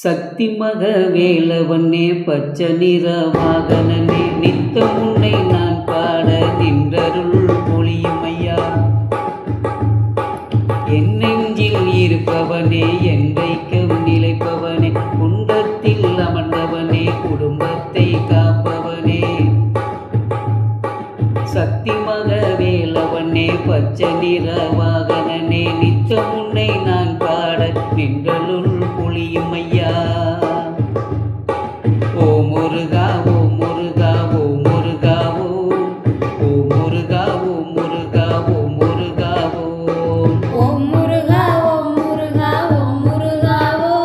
சக்தி மக வேலவனே பச்சை நிற வாகனனே நித்தம் உன்னை நான் பாட நின்றருள் பொழியும் ஐயா. என் நெஞ்சில் இருப்பவனே என்றைக்கும் நிலைப்பவனே குண்டத்தில் அமர்ந்தவனே குடும்பத்தை காப்பவனே. சக்தி மக வேலவனே பச்சை நிற வாகனனே நித்தம் உன்னை நான் பாட நின்றருள் பொழியும் ஐயா. ஓ முருகா ஓ முருகா ஓ முருகா ஓ முருகா ஓ முருகா ஓ முருகா ஓ முருகா ஓ முருகா ஓ முருகா ஓ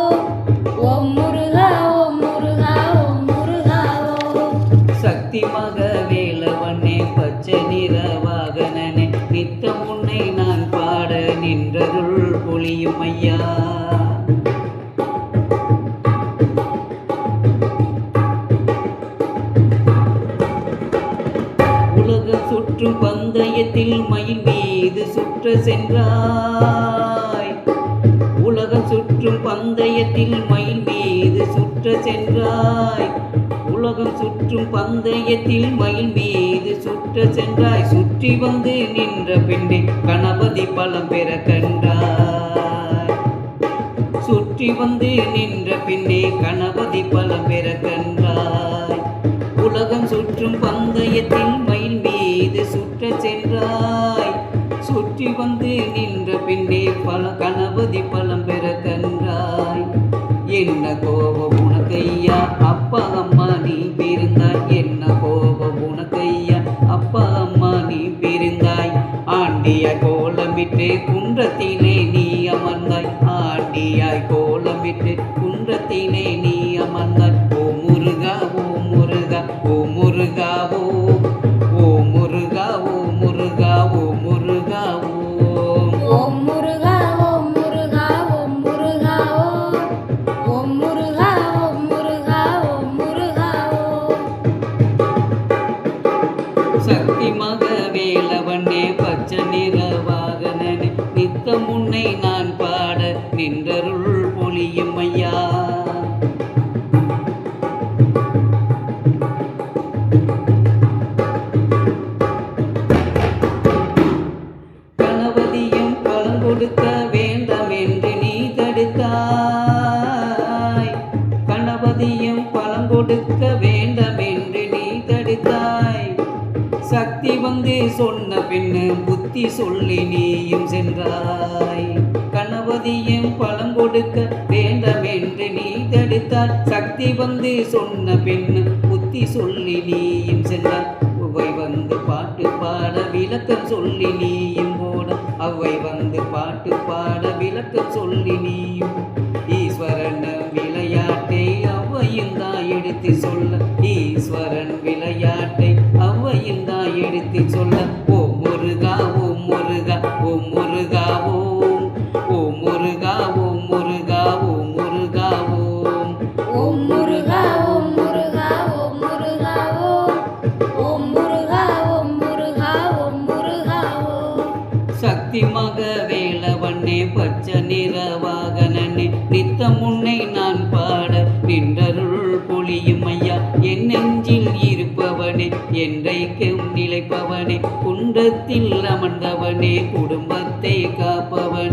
முருகா ஓ முருகா ஓ முருகா ஓ. சக்தி மக வேலவனே பச்சை நிற வாகனனே நித்தம் உன்னை நான் பாட நின்றருள் பொழியும் ஐயா. உலகம் சுற்றும் பந்தயத்தில் மயில் மீது சுற்ற சென்றாய். உலகம் சுற்றும் பந்தயத்தில் மயில் மீது சுற்ற சென்றாய். உலகம் சுற்றும் பந்தயத்தில் மயில் மீது சுற்ற சென்றாய். சுற்றி வந்து நின்ற பின்னே கணபதி பலம் பெற கண்டாய். சுற்றி வந்து நின்ற பின்னே கணபதி பலம் பெற கண்டாய். உலகம் சுற்றும் பந்தயத்தில் மயில் மீது சுற்ற சென்றாய். சுற்றி வந்து நின்ற பின்னே கணபதி பலம் பெற கண்டாய். என்ன கோபம் உனக்கையா அப்பா அம்மா நீ பிரிந்தாய். என்ன கோபம் உனக்கையா அப்பா அம்மா நீ பிரிந்தாய். ஆண்டியாய் கோலமிட்டு குன்றத்திலே நீ அமர்ந்தாய். ஆண்டியாய் கோலமிட்டு குன்றத்திலே நீ அமர்ந்தாய். ஓ முருகா ஓ முருகா ஓ முருகா ஓ முருகா ஓ முருகா ஓ முருகா ஓ முருகா ஓ முருகா ஓ முருகா ஓ முருகா ஓ முருகா ஓ முருகா ஓ. சக்தி மக வேலவனே பச்சை நிற வாகனனே நித்தம் உன்னை நான் பாட நின்றருள் பொழியும் ஐயா. கணபதியும் பலம் கொடுக்க வேண்டாம் என்று நீ தடுத்தாய். கணபதியும் பலம் கொடுக்க வேண்டாம் என்று நீ தடுத்தாய். சக்தி வந்து சொன்ன பின்னு புத்தி சொல்லி நீயும் சென்றாய். கணபதியும் பலம் கொடுக்க வேண்டாம் என்று நீ தடுத்தாய். சக்தி வந்து சொன்ன பின்னு புத்தி சொல்லி நீயும் சென்றாய். அவை வந்து பாட்டு பாட விளக்கம் சொல்லி நீயும் போட. அவை வந்து பாட்டு பாட விளக்கம் சொல்லி நீயும். ஈஸ்வரன் விளையாட்டை அவையும் தான் எடுத்து சொல்ல. ஈஸ்வரன் விளையாட்டை அவையும் தான் எடுத்து சொல்ல. ஓ முருகா ஓ முருகா ஓ முருகா ஓ முருகா ஓ முருகா ஓ முருகா ஓ முருகா ஓ முருகா ஓ முருகா ஓ முருகா ஓ முருகா ஓ முருகா ஓ. சக்தி மக வேலவனே பச்சை நிற வாகனனே நித்தம் உன்னை நான் பாட நின்றருள் பொழியும் ஐயா. என் நெஞ்சில் இருப்பவனே என்றைக்கும் நிலைப்பவனே குன்றத்தில் அமர்ந்தவனே குடும்பத்தை காப்பவனே.